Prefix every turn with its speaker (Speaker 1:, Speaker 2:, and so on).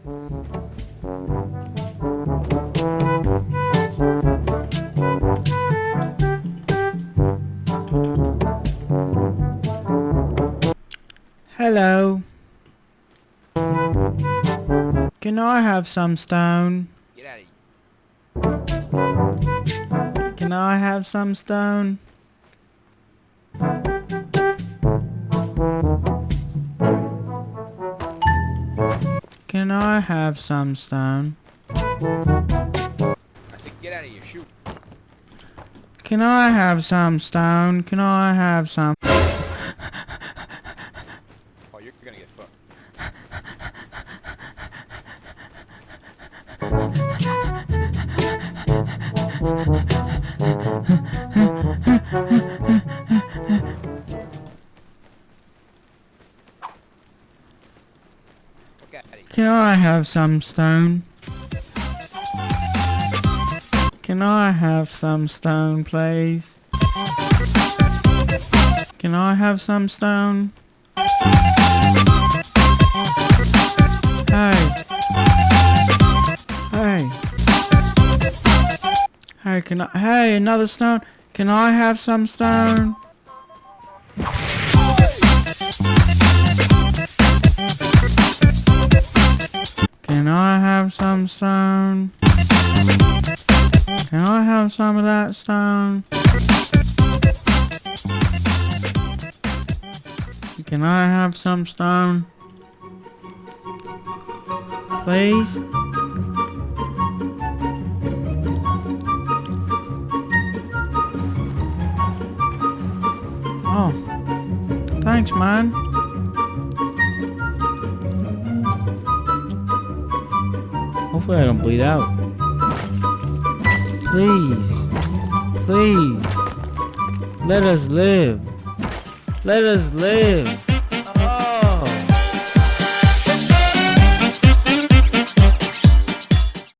Speaker 1: Hello. Can I have some stone?
Speaker 2: Get out of here.
Speaker 1: Can I have some stone? Can I have some stone?
Speaker 2: I said get out of here. Shoot.
Speaker 1: Can I have some stone? Can I have some?
Speaker 2: Oh, you're gonna get fucked. Fuck out of here.
Speaker 1: Can I have some stone? Can I have some stone, please? Can I have some stone? Hey. Hey. Hey, hey, another stone. Can I have some stone? Can I have some stone? Can I have some of that stone? Can I have some stone? Please? Oh. Thanks, man. Hopefully I don't bleed out. Please. Please. Let us live. Let us live.